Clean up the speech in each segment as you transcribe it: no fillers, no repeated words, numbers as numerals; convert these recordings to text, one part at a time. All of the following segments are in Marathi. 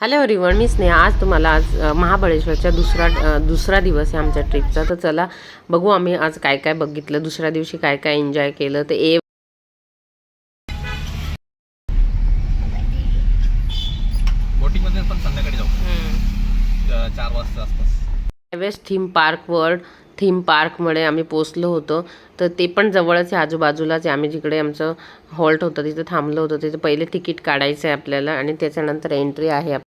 हॅलो एव्हरीवन, मी स्नेहा। आज तुम्हाला महाबळेश्वरचा दुसरा दिवस आहे आमच्या ट्रिपचा। तर चला बघू आम्ही आज काय काय बघितलं, दुसऱ्या दिवशी काय काय एन्जॉय केलं। तर बोटिंग मध्ये पण संध्याकाळी जाऊ 4 वाजता आसपास। वेस्ट थीम पार्कमध्ये आम्ही पोचलो होतो। तर ते पण जवळच आहे, आजूबाजूलाच आहे। आम्ही जिकडे आमचं हॉल्ट होतं तिथे थांबलो होतो। तिथे पहिले तिकीट काढायचं आहे आपल्याला आणि त्याच्यानंतर एंट्री आहे।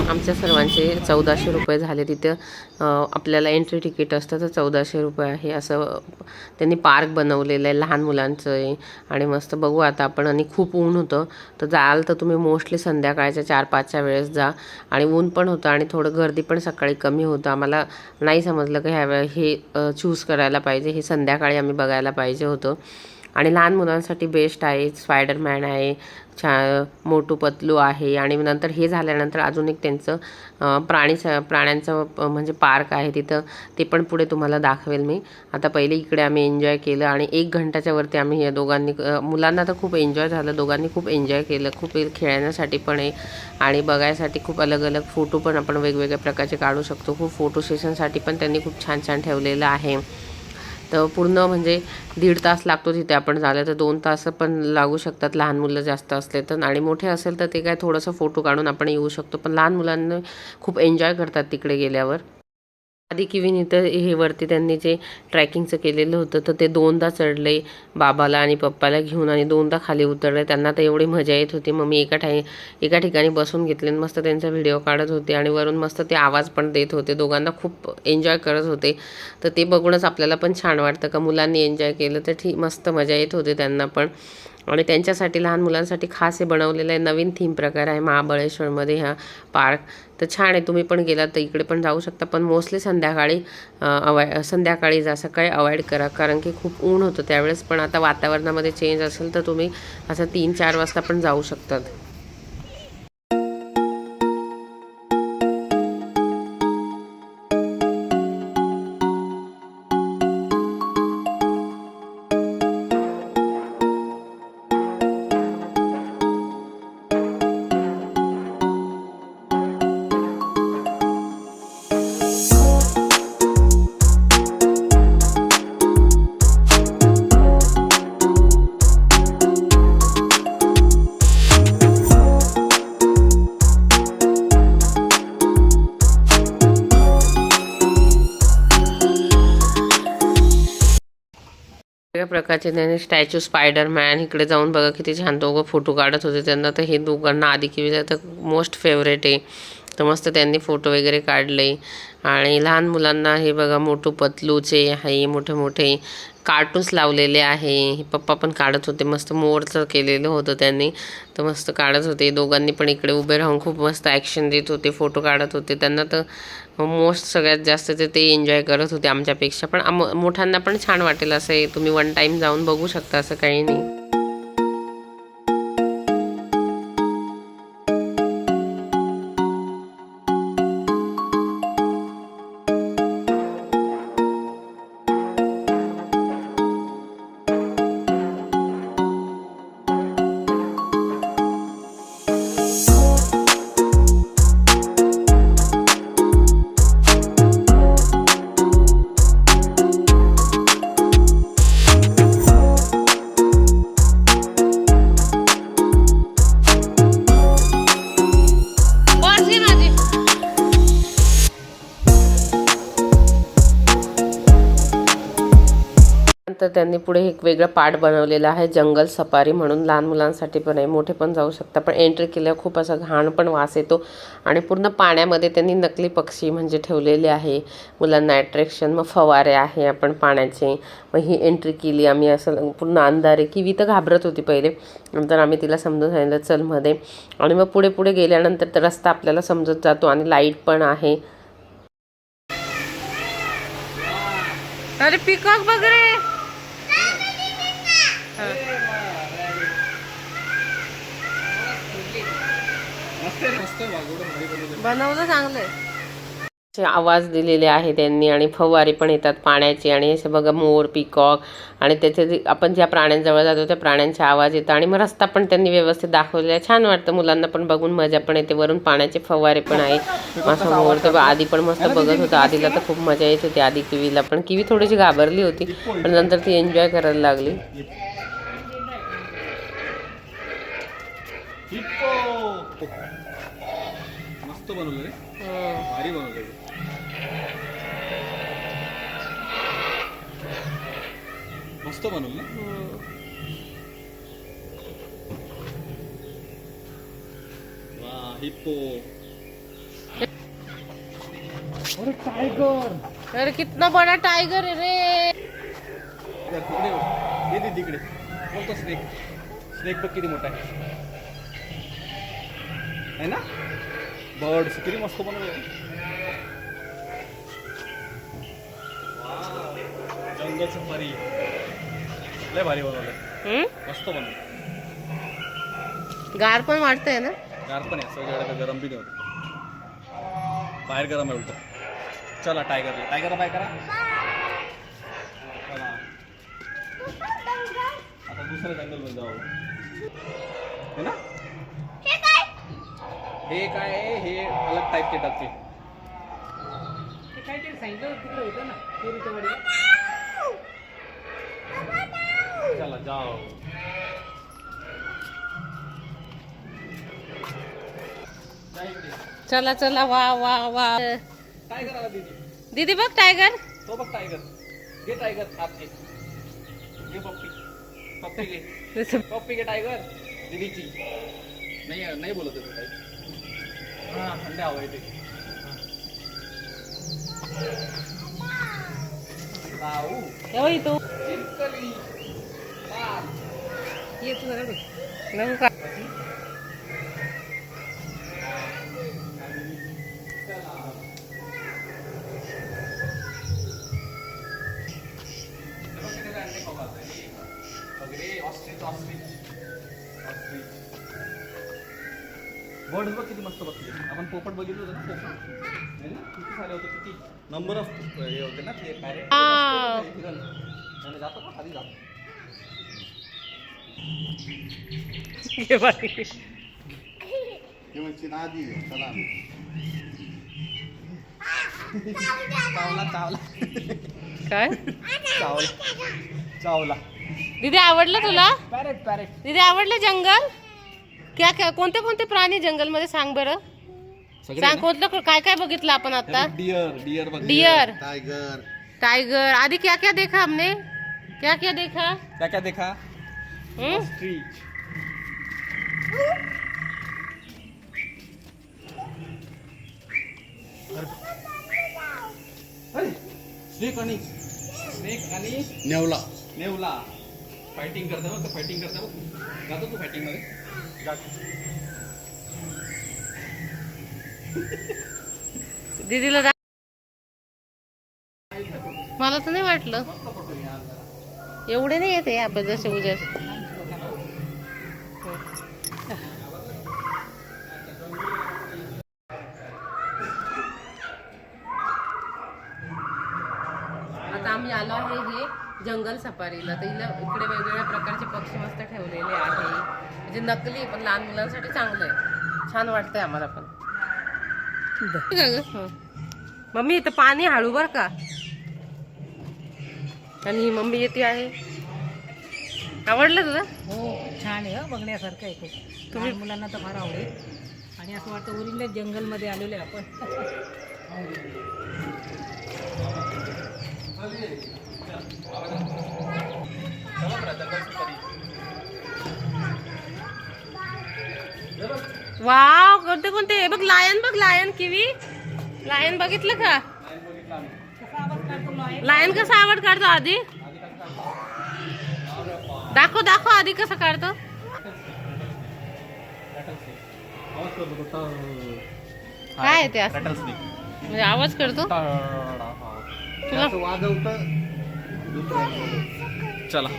आमच्या सर्वांचे 1400 रुपये झाले। तिथे आपल्याला एंट्री तिकीट असतं, तर 1400 रुपये आहे। असं त्यांनी पार्क बनवलेलं आहे, लहान मुलांचं आहे आणि मस्त बघू आता आपण। आणि खूप ऊन होतं, तर जाल तर तुम्ही मोस्टली संध्याकाळच्या 4-5च्या वेळेस जा। आणि ऊन पण होतं आणि थोडं गर्दी पण सकाळी कमी होतं। आम्हाला नाही समजलं की ह्यावेळी हे चूज करायला पाहिजे, हे संध्याकाळी आम्ही बघायला पाहिजे होतं। आणि लहान मुलांसाठी बेस्ट आहे। स्पायडरमॅन आहे, मोटू पतलू आहे आणि नंतर हे झाल्यानंतर अजून एक त्यांचं प्राण्यांचं म्हणजे पार्क आहे तिथं। ते पण पुढे तुम्हाला दाखवेल मी। आता पहिले इकडे आम्ही एन्जॉय केलं आणि 1 घंट्याच्या वरती आम्ही या दोघांनी मुलांना तर खूप एन्जॉय झालं, दोघांनी खूप एन्जॉय केलं। खूप खेळण्यासाठी पण आहे आणि बघायसाठी खूप अलग अलग फोटो पण आपण वेगवेगळ्या प्रकारचे काढू शकतो। खूप फोटो सेशनसाठी पण त्यांनी खूप छान छान ठेवलेलं आहे। तर पूर्ण म्हणजे 1.5 तास लागतो तिथे आपण झालं तर 2 तास पण लागू शकतात लहान मुलं जास्त असले तर। आणि मोठे असेल तर ते काय थोडंसं फोटो काढून आपण येऊ शकतो, पण लहान मुलांना खूप एन्जॉय करतात तिकडे गेल्यावर। आधी किवीन इथं हे वरती त्यांनी जे ट्रॅकिंगचं केलेलं होतं, तर ते 2दा चढले बाबाला आणि पप्पाला घेऊन आणि 2दा खाली उतरले। त्यांना तर एवढी मजा येत होती। मग मी एका ठिकाणी बसून घेतले, मस्त त्यांचा व्हिडिओ काढत होते आणि वरून मस्त ते आवाज पण देत होते। दोघांना खूप एन्जॉय करत होते। तर ते बघूनच आपल्याला पण छान वाटतं का मुलांनी एन्जॉय केलं तर मस्त मजा येत होती त्यांना पण। आणि त्यांच्यासाठी लहान मुलांसाठी खास हे बनवलेलं आहे, नवीन थीम प्रकार आहे महाबळेश्वरमध्ये हा पार्क। तर छान आहे, तुम्ही पण गेलात तर इकडे पण जाऊ शकता, पण मोस्टली संध्याकाळी जा, सकाळी अवॉइड करा कारण की खूप ऊन होतं त्यावेळेस। पण आता वातावरणामध्ये चेंज असेल तर तुम्ही असं 3-4 वाजता पण जाऊ शकतात। वेगळ्या प्रकारचे त्याने स्टॅच्यू स्पायडरमॅन इकडे जाऊन बघा किती छान दोघं फोटो काढत होते। त्यांना तर हे दोघांना आधी किवीला तर मोस्ट फेवरेट आहे। तर मस्त त्यांनी फोटो वगैरे काढले। आणि लहान मुलांना हे बघा मोटू पतलूचे आहे, मोठे मोठे कार्टून्स लावलेले आहे। हे पप्पा पण काढत होते, मस्त मोरचं केलेलं होतं त्यांनी, तर मस्त काढत होते। दोघांनी पण इकडे उभे राहून खूप मस्त ॲक्शन देत होते, फोटो काढत होते। त्यांना तर मोस्ट सगळ्यात जास्त ते एन्जॉय करत होते आमच्यापेक्षा। पण मोठ्यांना पण छान वाटेल असं आहे, तुम्ही 1 टाईम जाऊन बघू शकता, असं काही नाही। तर त्यांनी पुढे एक वेगळं पार्ट बनवलेला आहे, जंगल सफारी म्हणून। लहान मुलांसाठी पण आहे, मोठे पण जाऊ शकता। पण एंट्री केल्यावर खूप असा घाण पण वास येतो आणि पूर्ण पाण्यामध्ये त्यांनी नकली पक्षी म्हणजे ठेवलेले आहे मुलांना अट्रॅक्शन। मग फवारे आहे आपण पाण्याचे। मग ही एंट्री केली आम्ही, असं पूर्ण अंधारे। किवी तर घाबरत होती पहिले, नंतर आम्ही तिला समजून सांगितलं चल मध्ये। आणि मग पुढे पुढे गेल्यानंतर तर रस्ता आपल्याला समजत जातो आणि लाईट पण आहे। अरे पिकॉक बघ रे, बनवलं चांगलंय। असे आवाज दिलेले आहे त्यांनी आणि फवारे पण येतात पाण्याचे आणि असे बघा मोर पिकॉक आणि त्याचे आपण ज्या प्राण्यांजवळ जातो त्या प्राण्यांचे आवाज येतात आणि मग रस्ता पण त्यांनी व्यवस्थित दाखवलेला आहे. छान वाटतं मुलांना पण बघून मजा पण येते. वरून पाण्याचे फवारे पण आहे. मस्त मोर ते आधी पण मस्त बघत होतं. आधीला तर खूप मजा येत होती आधी किवीला पण. किवी थोडीशी घाबरली होती पण नंतर ती एन्जॉय करायला लागली. मस्त बनवलं रे, भारी बनवलं. मस्त बनवलं. वाह हिप्पो. अरे टायगर, अरे कितना बड़ा टाइगर है रे. तिकडे ये तिकडे कोणता स्नेक. स्नेक बघ किती मोठा आहे ना. बर्ड्स किती मस्त बनवलं. जंगल सफारी लय भारी बनवलं. मस्त बनवलं. गार पण वाटतंय ना. गार पण आहे सगळ्याकडे गरम बी नाही होत. बाहेर गरम आहे उलट. चला टायगरला बाय करा. चला आता दुसऱ्या जंगलमध्ये जाऊ है ना. हे काय आहे, हे अलग टाईपचे डकचे. काहीतरी सांगितलं तिकडे होतं ना चोरीच्या वाडीला. चला जाओ. चला चला वा वा वा. टायगर आला दीदी. दीदी बघ टायगर. तो बघ टायगर. घे टायगर हात घे. घे पप्पी. पप्पी घे. पप्पी घे टायगर दीदीची. नाही बोलत आहे काही. हा थंड हवा येते. तू बर्ड्स बघ किती मस्त बघते. आपण पोपट बघितलं होतं ना. पोपट नाही ना किती सारे होते. किती नंबर ऑफ हे होते ना ते पॅरेट. जातो का खाली जातो. काय चावला. दीदी आवडलं तुला. पॅरेट दीदी आवडलं जंगल. क्या क्या कोणते कोणते प्राणी जंगल मध्ये सांग बरं. सांग कोणतं काय काय बघितलं आपण आता. डियर टाइगर आदि क्या क्या देखा हमने. क्या क्या देखा. क्या देखा. स्नेक आणि नेवला फायटिंग करता बघ. फायटिंग करता बघ. जातो तू फायटिंग मध्ये. दीदीला मला तर नाही वाटलं एवढे नाही येते आपण जसे उजेड. आता आम्ही आलो आहे हे जंगल सफारीला. तर इकडे वेगवेगळ्या प्रकारचे पक्षी मस्त ठेवलेले आहे. म्हणजे नकली पण लहान मुलांसाठी चांगलं आहे. छान वाटतंय आम्हाला पण. मम्मी इथं पाणी हळू बर का. आणि ही मम्मी येते आहे. आवडलं तुला. हो छान आहे. बघण्यासारखं आहे खूप. तुम्ही मुलांना तर फार आवडेल. आणि असं वाटतं ओरिजिनल जंगलमध्ये आलेलो आहे आपण. वाव कोणते कोणते हे बघ. लायन बघ. Lion kiwi. लायन बघितलं का. लायन कसा आवाज काढतो आधी. दाखव दाखव आधी कसं काढतो. काय ते असं म्हणजे आवाज करतो. चला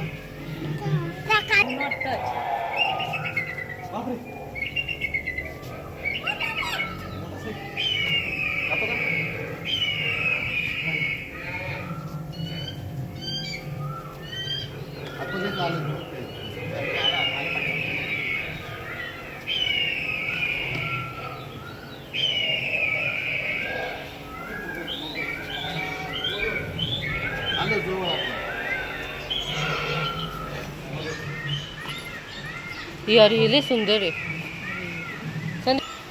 आलो जवळ आपण. ही अरे लय सुंदर आहे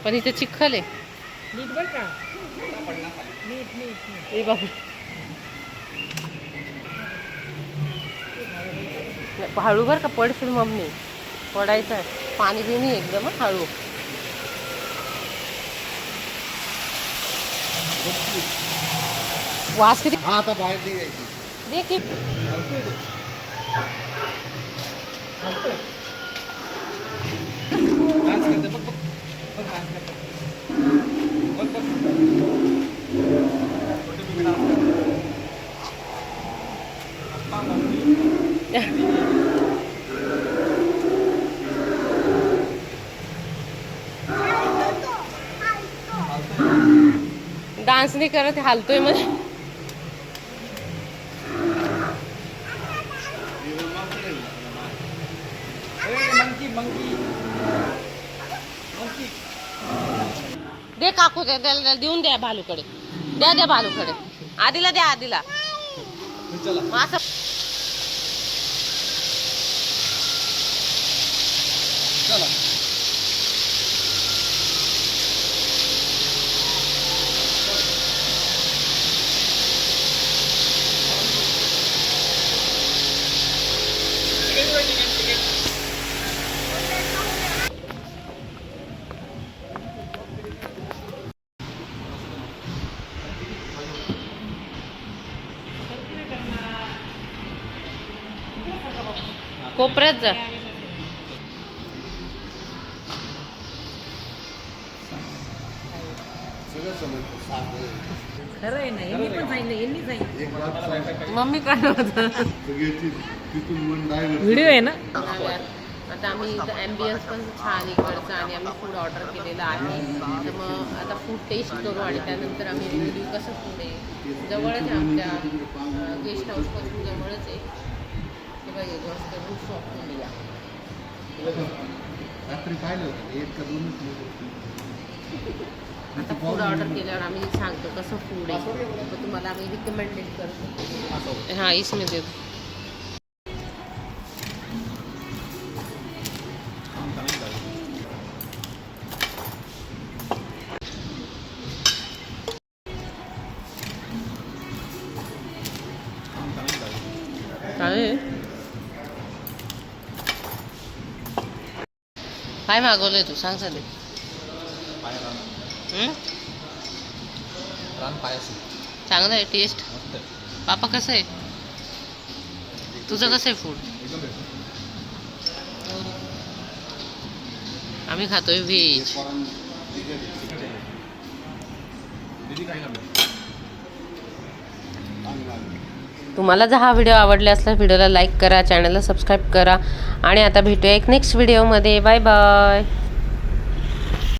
पण इथे चिखल आहे. नीट बरं का नीट नीट नीट ए बाबू हळू बर का पडशील मम्मी पडायचं आहे पाणी बिनी एकदम हं, हळू वास किती हा आता बाहेर निघायची. दे की डान्स करते बघ बघ बघ डान्स करते बघ बघ छोटे बिबी डान्स करते. पप्पा मम्मी डान्स नाही करत हालतोय म्हणजे मंकी मंकी मंकी. दे काकू त्याला देऊन द्या भालूकडे द्या भालूकडे आधीला द्या आधीला चला मग असं चला कोपऱ्यात जा सगळं समजतं साथ आहे. खरं आहे ना यांनी पण सांगितलं यांनी सांगितलं एक बात सांग. मम्मी काय होतं सगळ्याची तिथून मन डायव्हर्ट. व्हिडिओ आहे ना आता आम्ही इथं ॲम्बियन्स पण छान इकडचं आणि आम्ही फूड ऑर्डर केलेलं आहे तर मग आता फूड टेस्ट करू आणि त्यानंतर आम्ही रिव्ह्यू कसं फूड आहे जवळच आहे आमच्या गेस्ट हाऊसपासून जवळच आहे ते बघा करून शॉप इंडिया रात्री पाहिलं होतं एक का दोनच आता फूड ऑर्डर केल्यावर आम्ही सांगतो कसं फूड आहे मग तुम्हाला आम्ही रिकमेंडेड करतो हां इसमें देतो काय मागवलंय तू सांग सध्या रान पायाशी चांगलं आहे टेस्ट मस्त आहे. पापा कसं आहे तुझं कसं आहे फूड एकदम बेस्ट. आम्ही खातोय व्हेज दीदी काय करणार? तुम्हाला जर हा व्हिडिओ आवडला असला व्हिडिओला लाईक करा चॅनलला सबस्क्राईब करा आणि आता भेटूया एक नेक्स्ट व्हिडिओमध्ये बाय बाय.